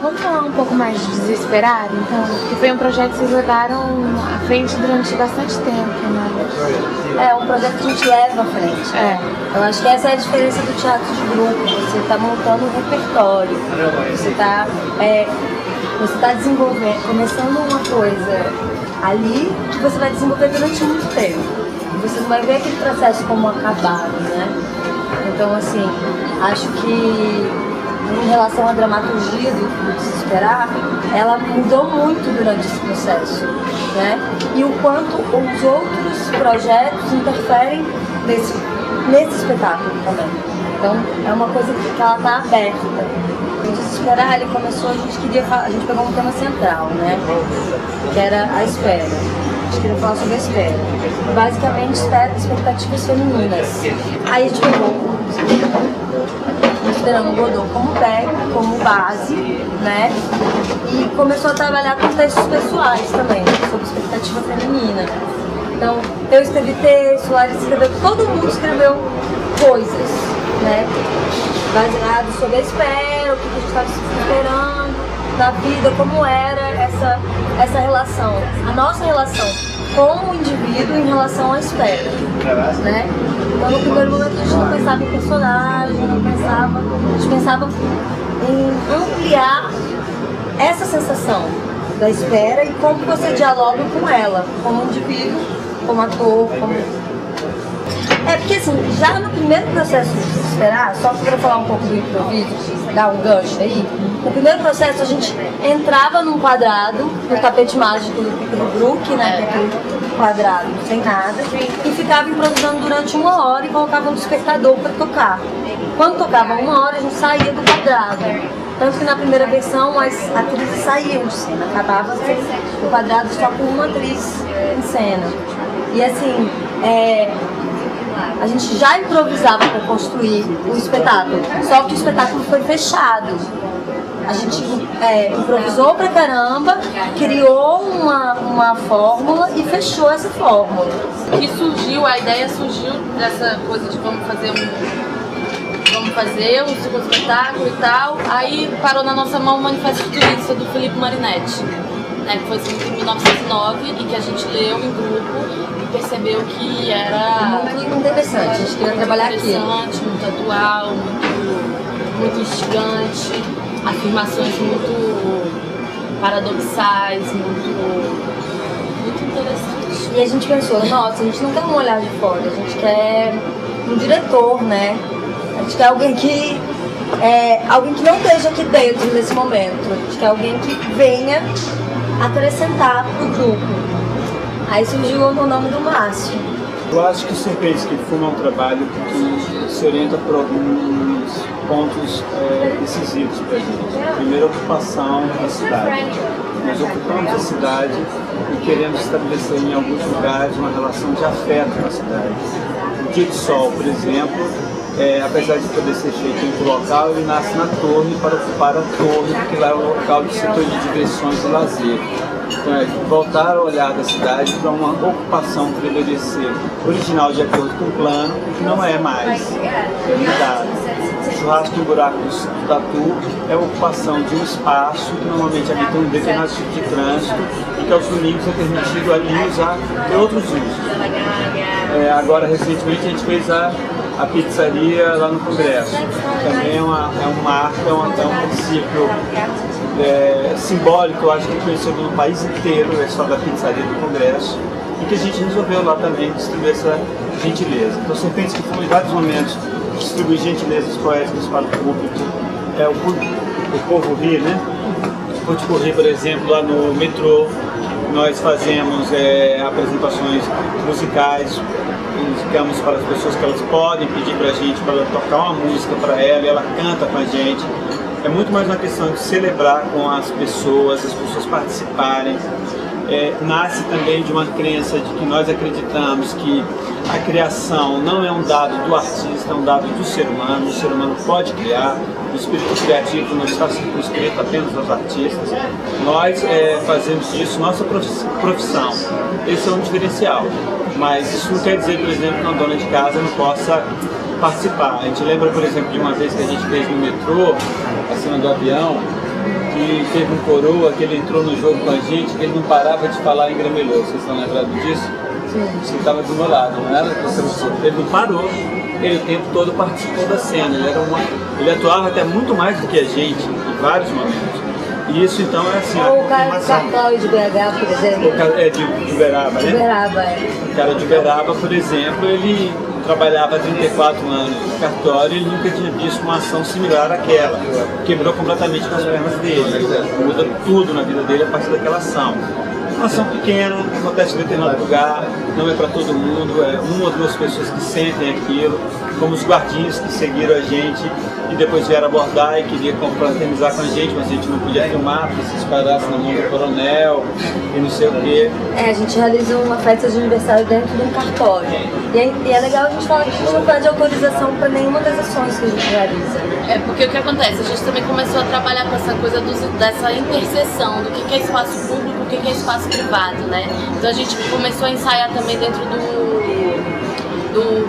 Vamos falar um pouco mais de Desesperado, então, que foi um projeto que vocês levaram à frente durante bastante tempo, né? É um projeto que a gente leva à frente. Eu acho que essa é a diferença do teatro de grupo. Você está montando um repertório, você está desenvolvendo, começando uma coisa ali que você vai desenvolver durante muito tempo. Você não vai ver aquele processo como acabado, né? Então, assim, acho que em relação à dramaturgia do Desesperar, ela mudou muito durante esse processo, né? E o quanto os outros projetos interferem nesse espetáculo também. Então, é uma coisa que ela está aberta. O Desesperar, ele começou, a gente pegou um tema central, né? Que era a espera. A gente queria falar sobre a espera. Basicamente, expectativas femininas. Aí a gente pegou considerando o Godot como base, né? E começou a trabalhar com textos pessoais também, sobre expectativa feminina. Então, eu escrevi texto, Larissa escreveu, todo mundo escreveu coisas, né? Baseado sobre a espera, o que a gente estava esperando na vida, como era essa relação, a nossa relação com o indivíduo em relação à espera, né? Então, no primeiro momento, a gente não pensava em personagem, a gente pensava em ampliar essa sensação da espera e como você dialoga com ela, como indivíduo, como ator, porque assim, já no primeiro processo de Desesperar, só para falar um pouco do improviso, dar um gancho aí, no primeiro processo a gente entrava num quadrado, no tapete mágico do Brook, né, que é aquele quadrado sem nada, e ficava improvisando durante 1 hora e colocava um espectador para tocar. Quando tocava 1 hora, a gente saía do quadrado. Tanto que na primeira versão as atrizes saíam de cena, acabava o quadrado só com uma atriz em cena. E assim, a gente já improvisava para construir o espetáculo, só que o espetáculo foi fechado. A gente improvisou pra caramba, criou uma fórmula e fechou essa fórmula. A ideia surgiu dessa coisa de vamos fazer um segundo espetáculo e tal. Aí parou na nossa mão o Manifesto Futurista do Felipe Marinetti, né, que foi escrito em 1909 e que a gente leu em grupo e percebeu que era muito interessante, a gente queria trabalhar aqui. Muito atual, muito instigante, afirmações muito paradoxais, muito interessantes. E a gente pensou, nossa, a gente não quer um olhar de fora, a gente quer um diretor, né? A gente quer alguém que não esteja aqui dentro nesse momento, a gente quer alguém que venha acrescentar pro grupo. Aí surgiu o nome do Márcio. Eu acho que o Serpentes que Fuma é um trabalho que se orienta por alguns pontos decisivos para a gente. Primeiro, a ocupação da cidade. Nós ocupamos a cidade e queremos estabelecer em alguns lugares uma relação de afeto na cidade. O Dia de Sol, por exemplo, apesar de poder ser feito em outro local, ele nasce na torre para ocupar a torre, porque lá é um local de setor de diversões e lazer. Então, voltar a olhar da cidade para uma ocupação que deveria ser original de acordo com o plano, que não é mais limitado. O churrasco em buraco do Tatu é a ocupação de um espaço que normalmente habita um determinado tipo de trânsito e que aos domingos é permitido ali usar outros usos. Agora, recentemente, a gente fez a pizzaria lá no Congresso. Também é um marco, é um princípio simbólico, eu acho que é conhecido no país inteiro, a história da pizzaria do Congresso, e que a gente resolveu lá também distribuir essa gentileza. Então, Serpentes que Fuma, em vários momentos, distribui gentilezas poéticas para o público. O povo ri, né? O Público Ri, por exemplo, lá no metrô, nós fazemos apresentações musicais, indicamos para as pessoas que elas podem pedir para a gente para tocar uma música para ela, e ela canta com a gente. É muito mais uma questão de celebrar com as pessoas participarem. Nasce também de uma crença de que nós acreditamos que a criação não é um dado do artista, é um dado do ser humano. O ser humano pode criar, o espírito criativo não está circunscrito apenas aos artistas. Nós fazemos disso nossa profissão. Esse é um diferencial, mas isso não quer dizer, por exemplo, que uma dona de casa não possa participar. A gente lembra, por exemplo, de uma vez que a gente fez no metrô, acima do avião, que teve um coroa, que ele entrou no jogo com a gente, que ele não parava de falar em Gramelhou. Vocês estão lembrados disso? Sim. Você estava do meu lado, não era? Ele não parou, ele o tempo todo participou da cena. Ele atuava até muito mais do que a gente, em vários momentos. E isso então é assim, ou o cara de Cartório de BH, por exemplo. O cara é de Uberaba, né? Uberaba, é. O cara de Uberaba, por exemplo, ele trabalhava há 34 anos no cartório e ele nunca tinha visto uma ação similar àquela. Quebrou completamente com as pernas dele. Muda tudo na vida dele a partir daquela ação. Uma ação pequena, acontece em determinado lugar, não é para todo mundo, é uma ou duas pessoas que sentem aquilo, como os guardinhas que seguiram a gente e depois vieram abordar e queriam confraternizar com a gente, mas a gente não podia filmar, porque se espalhasse na mão do coronel e não sei o quê. É, a gente realiza uma festa de aniversário dentro de um cartório. E é legal a gente falar que a gente não pede autorização para nenhuma das ações que a gente realiza. É, porque o que acontece? A gente também começou a trabalhar com essa coisa dessa interseção do que é espaço público, o que é espaço privado, né? Então a gente começou a ensaiar também dentro do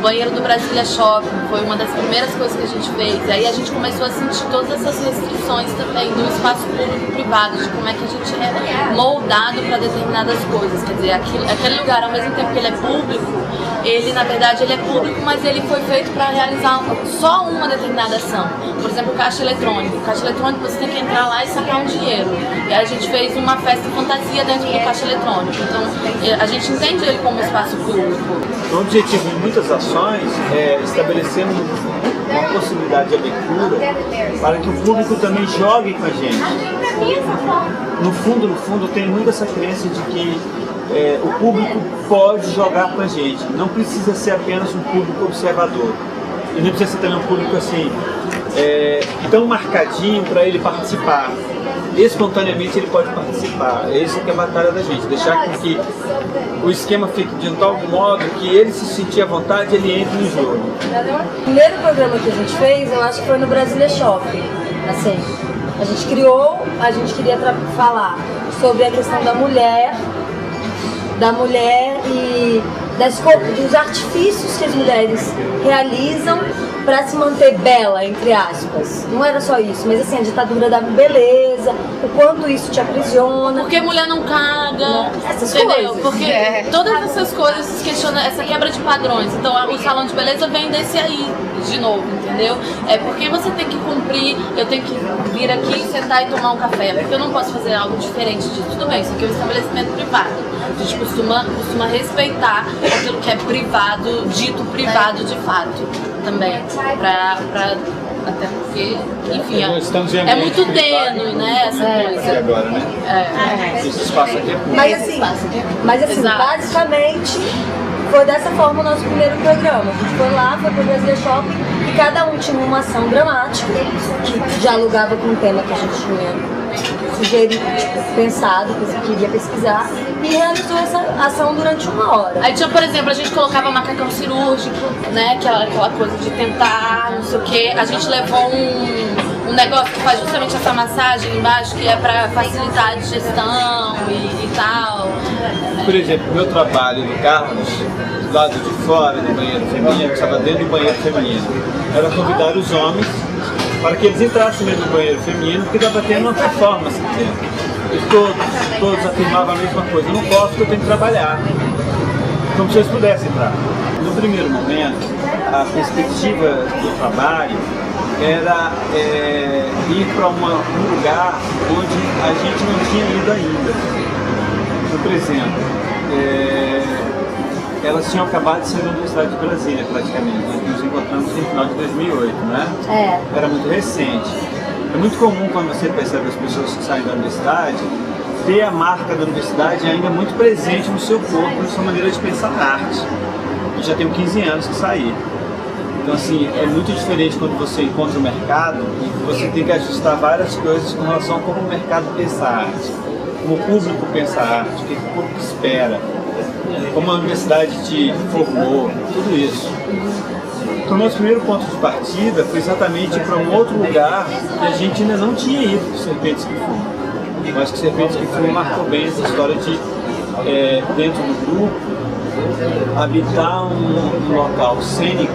banheiro do Brasília Shopping, foi uma das primeiras coisas que a gente fez. Aí a gente começou a sentir todas essas restrições também do espaço público privado, de como é que a gente é moldado para determinadas coisas. Quer dizer, aquele lugar, ao mesmo tempo que ele é público, ele na verdade ele é público, mas ele foi feito para realizar só uma determinada ação. Por exemplo, o caixa eletrônico. O caixa eletrônico você tem que entrar lá e sacar um dinheiro. E aí a gente fez uma festa fantasia dentro do caixa eletrônico. Então a gente entende ele como espaço público. O objetivo de muitas ações é estabelecer uma possibilidade de abertura para que o público também jogue com a gente. No fundo, tem muito essa crença de que o público pode jogar com a gente. Não precisa ser apenas um público observador. E não precisa ser também um público assim, tão marcadinho para ele participar. Espontaneamente ele pode participar. Essa que é a batalha da gente, deixar com que o esquema fique de tal modo que ele se sentir à vontade, ele entre no jogo. O primeiro programa que a gente fez, eu acho que foi no Brasília Shopping. Assim, a gente queria falar sobre a questão da mulher e dos artifícios que as mulheres realizam para se manter bela, entre aspas. Não era só isso, mas assim, a ditadura da beleza, o quanto isso te aprisiona. Porque mulher não caga, essas entendeu? coisas. Porque todas essas coisas questionam essa quebra de padrões. Então o salão de beleza vem desse aí, de novo, entendeu? É porque você tem que cumprir, eu tenho que vir aqui, sentar e tomar um café, porque eu não posso fazer algo diferente disso. Tudo bem, isso aqui é um estabelecimento privado. A gente costuma respeitar aquilo que é privado, dito privado de fato, também. Até porque, enfim, é muito tênue, né, essa coisa. Agora, né? Esse espaço aqui é público. Mas assim, basicamente, foi dessa forma o nosso primeiro programa. A gente foi lá, foi pro Brasília Shopping e cada um tinha uma ação dramática que dialogava com o tema que a gente tinha sugerido, pensado, que queria pesquisar, e realizou essa ação durante 1 hora. Aí tinha, por exemplo, a gente colocava macacão cirúrgico, né, aquela coisa de tentar, não sei o quê. A gente levou um negócio que faz justamente essa massagem embaixo, que é pra facilitar a digestão e tal. Por exemplo, meu trabalho no Carlos, do lado de fora do banheiro feminino, que estava dentro do banheiro feminino, era convidar os homens para que eles entrassem mesmo no banheiro feminino, porque estava tendo uma performance dentro. E todos afirmavam a mesma coisa: eu não posso porque eu tenho que trabalhar. Como se eles pudessem entrar. No primeiro momento, a perspectiva do trabalho era ir para um lugar onde a gente não tinha ido ainda. Por exemplo, elas tinham acabado de sair da Universidade de Brasília, praticamente. Nós nos encontramos no final de 2008, né? Era muito recente. É muito comum, quando você percebe as pessoas que saem da universidade, ter a marca da universidade ainda muito presente no seu corpo, na sua maneira de pensar na arte. Eu já tenho 15 anos que saí. Então, assim, é muito diferente quando você encontra o mercado e você tem que ajustar várias coisas com relação a como o mercado pensa a arte, como o público pensa a arte, o que o público espera, como a universidade te formou, tudo isso. Então, nosso primeiro ponto de partida foi exatamente para um outro lugar que a gente ainda não tinha ido para Serpentes que Fumam. Eu acho que Serpentes que Fumam marcou bem essa história de, dentro do grupo, habitar um local cênico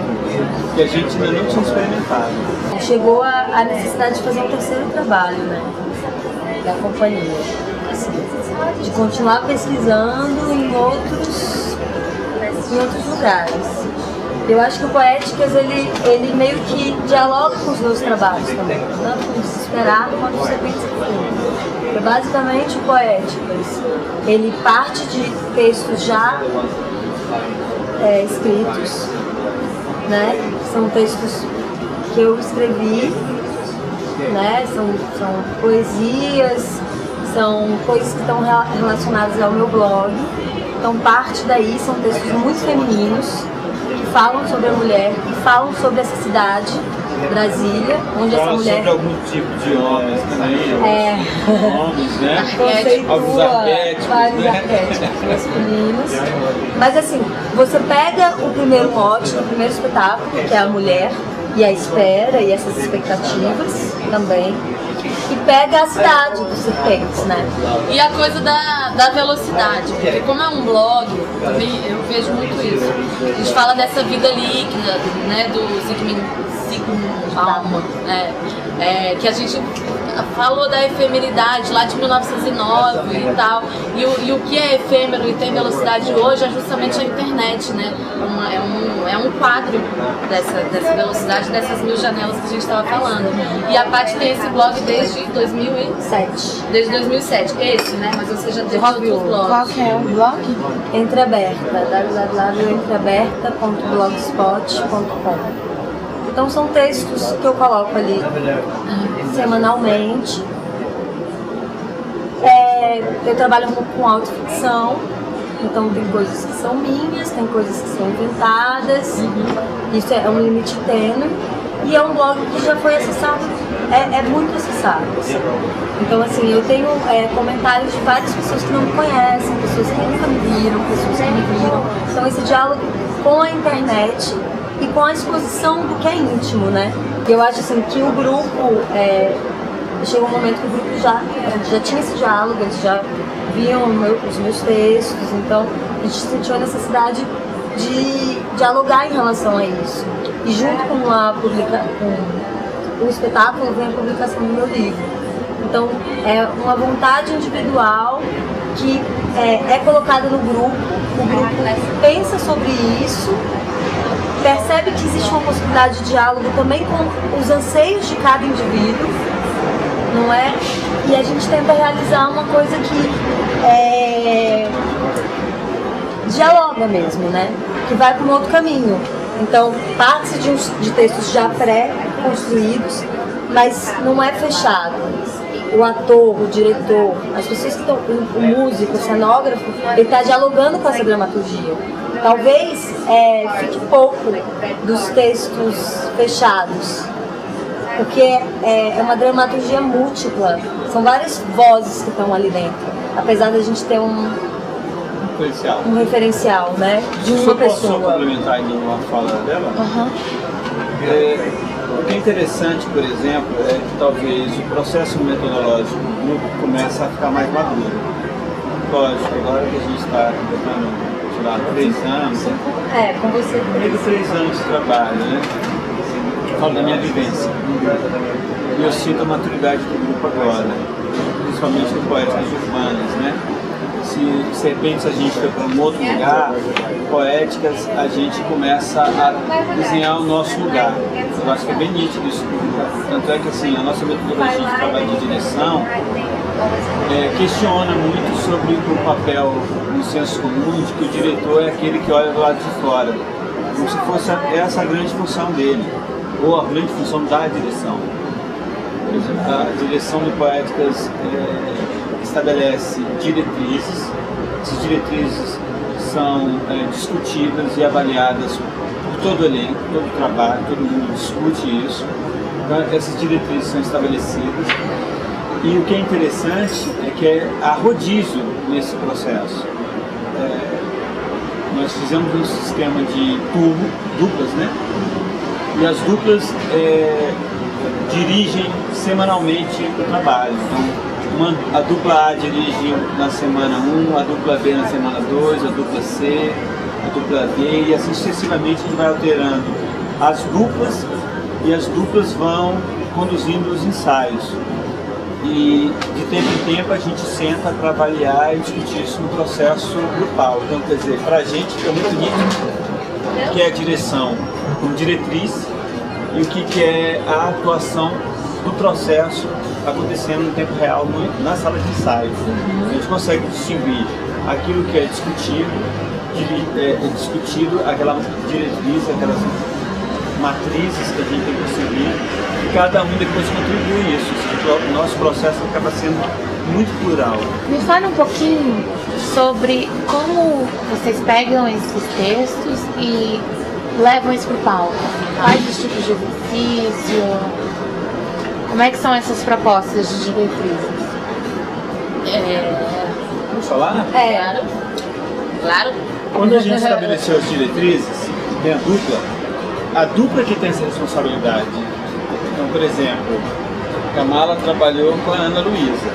que a gente ainda não tinha experimentado. Chegou a necessidade de fazer um terceiro trabalho, né? da companhia. Assim, de continuar pesquisando em outros lugares. Eu acho que o Poéticas, ele meio que dialoga com os meus trabalhos também, tanto com o Desesperado quanto o Serpentes e Fúria. Porque basicamente o Poéticas, ele parte de textos já escritos, né? São textos que eu escrevi, né? São poesias, são coisas que estão relacionadas ao meu blog. Então parte daí, são textos muito femininos, que falam sobre a mulher, que falam sobre essa cidade, Brasília, onde essa mulher... sobre algum tipo de homens também, homens, né? Conceitua vários né? arquétipos masculinos. Mas assim, você pega o primeiro mote do primeiro espetáculo, que é a mulher, e a espera, e essas expectativas também, e pega a cidade dos serpentes, né? E a coisa da velocidade, porque como é um blog, eu vejo muito isso. A gente fala dessa vida líquida, né, do Zygmunt Bauman, que a gente falou da efemeridade lá de 1909 e tal. E o que é efêmero e tem velocidade hoje é justamente a internet, né? É um quadro dessa velocidade, dessas 1000 janelas que a gente estava falando. E a Paty tem esse blog desde 2007. Desde 2007. Esse, né? Mas você já teve outros blogs. Qual que é o blog? Entreaberta, www.entreaberta.blogspot.com. Então são textos que eu coloco ali semanalmente. Eu trabalho um pouco com autoficção, então tem coisas que são minhas, tem coisas que são inventadas. Isso é um limite tênue. E é um blog que já foi acessado, é muito acessado. Então assim, eu tenho comentários de várias pessoas que não me conhecem, pessoas que nunca me viram, pessoas que me viram. Então esse diálogo com a internet e com a exposição do que é íntimo, né? E eu acho assim que o grupo, chegou um momento que o grupo já tinha esse diálogo, eles já viam os meus textos, então a gente sentiu a necessidade de dialogar em relação a isso. E junto com o espetáculo vem a publicação do meu livro. Então é uma vontade individual que é colocada no grupo, o grupo pensa sobre isso, percebe que existe uma possibilidade de diálogo também com os anseios de cada indivíduo, não é? E a gente tenta realizar uma coisa que dialoga mesmo, né? Que vai para um outro caminho. Então, parte de textos já pré-construídos, mas não é fechado. O ator, o diretor, as pessoas que estão, o músico, o cenógrafo, ele está dialogando com essa dramaturgia. Talvez fique pouco dos textos fechados, porque é uma dramaturgia múltipla, são várias vozes que estão ali dentro, apesar da gente ter um referencial, né, de uma pessoa. Posso complementar ainda uma fala dela? O que é interessante, por exemplo, é que talvez o processo metodológico do grupo comece a ficar mais maduro. Lógico, agora que a gente está completando, sei lá, 3 anos. Com você. 3 anos de trabalho, né? Eu falo da minha vivência. E eu sinto a maturidade do grupo agora, principalmente no Poéticas Urbanas, né? Se Serpentes a gente foi para um outro lugar, Poéticas a gente começa a desenhar o nosso lugar. Eu acho que é bem nítido isso. Tanto é que assim, a nossa metodologia de trabalho de direção questiona muito sobre o papel no senso comum de que o diretor é aquele que olha do lado de fora, como se fosse essa a grande função dele, ou a grande função da direção. Por exemplo, a direção do Poéticas estabelece diretrizes, essas diretrizes são discutidas e avaliadas por todo o elenco, todo o trabalho, todo mundo discute isso. Então, essas diretrizes são estabelecidas e o que é interessante é que há rodízio nesse processo. Nós fizemos um sistema de duplas, né? E as duplas dirigem semanalmente o trabalho. Então, a dupla A dirige na semana 1, a dupla B na semana 2, a dupla C, a dupla D, e assim sucessivamente a gente vai alterando as duplas e as duplas vão conduzindo os ensaios. E de tempo em tempo a gente senta para avaliar e discutir isso no processo grupal. Então, quer dizer, para a gente é muito nítido que é a direção como diretriz e o que é a atuação do processo acontecendo no tempo real na sala de ensaio. A gente consegue distinguir aquilo que é discutido, aquela diretriz, aquelas matrizes que a gente tem que seguir, e cada um depois contribui isso. O nosso processo acaba sendo muito plural. Me fala um pouquinho sobre como vocês pegam esses textos e levam isso para o palco. Quais os tipos de exercício? Como é que são essas propostas de diretrizes? Vamos falar? Claro. Quando a gente estabeleceu as diretrizes, tem a dupla que tem essa responsabilidade. Então, por exemplo, a Kamala trabalhou com a Ana Luísa.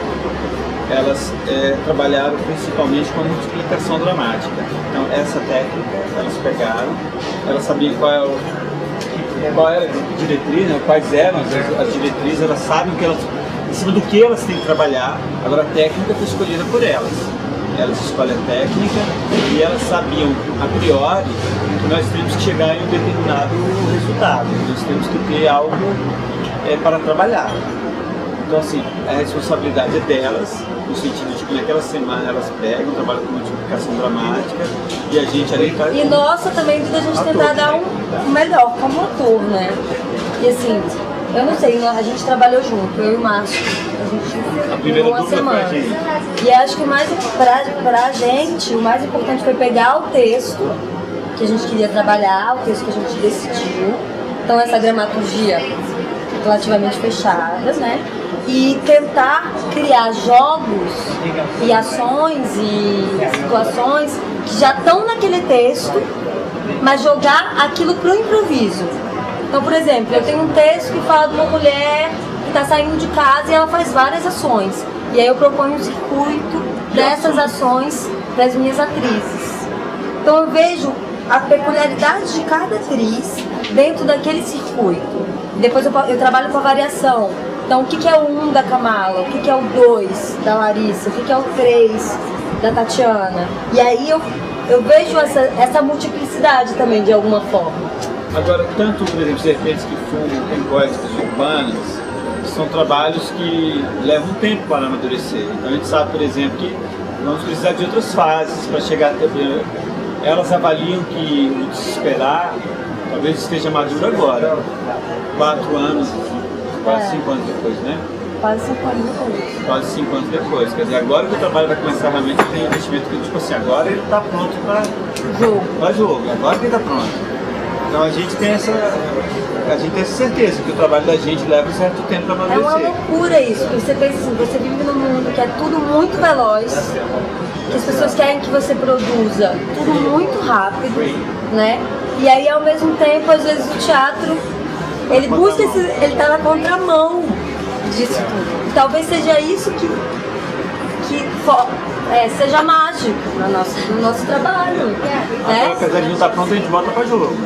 Elas trabalharam principalmente com a multiplicação dramática. Então, essa técnica, elas pegaram, elas sabiam qual era a diretriz, né, quais eram as diretrizes, elas sabem em cima do que elas têm que trabalhar. Agora, a técnica foi escolhida por elas. Elas escolhem a técnica e elas sabiam, a priori, que nós temos que chegar em um determinado resultado. Nós temos que ter algo para trabalhar. Então, assim, a responsabilidade é delas, no sentido de que naquela semana elas pegam, trabalham com multiplicação dramática e a gente ali está... E nossa também da gente tentar dar um melhor como ator, né? E assim, eu não sei, a gente trabalhou junto, eu e o Márcio. A primeira uma dupla semana. foi a gente. E acho que pra gente, o mais importante foi pegar o texto que a gente queria trabalhar, o texto que a gente decidiu. Então essa dramaturgia relativamente fechada, né? E tentar criar jogos e ações e situações que já estão naquele texto, mas jogar aquilo pro improviso. Então, por exemplo, eu tenho um texto que fala de uma mulher que está saindo de casa e ela faz várias ações. E aí eu proponho um circuito dessas ações para as minhas atrizes. Então eu vejo a peculiaridade de cada atriz dentro daquele circuito. Depois eu trabalho com a variação. Então, o que é o 1 da Kamala, o que é o 2 da Larissa, o que é o 3 da Tatiana. E aí eu vejo essa multiplicidade também, de alguma forma. Agora, tanto, por exemplo, Serpentes que Fumam, tem Poéticas Urbanas, são trabalhos que levam tempo para amadurecer. Então, a gente sabe, por exemplo, que vamos precisar de outras fases para chegar até... Elas avaliam que o desesperar talvez esteja maduro agora, 4 anos, quase 5 anos depois, né? Quase 5 anos depois. Quase 5 anos depois. Quer dizer, agora que o trabalho vai começar realmente, tem investimento que, tipo assim, agora ele está pronto para jogo. Agora que ele está pronto. Então a gente tem essa certeza que o trabalho da gente leva um certo tempo para amadurecer. É uma loucura isso, porque você pensa assim, você vive num mundo que é tudo muito veloz, que as pessoas querem que você produza tudo muito rápido, né? E aí ao mesmo tempo, às vezes o teatro, ele busca ele tá na contramão disso tudo. E talvez seja isso que seja mágico no nosso trabalho. Agora, apesar de não estar pronto, a gente volta para jogo.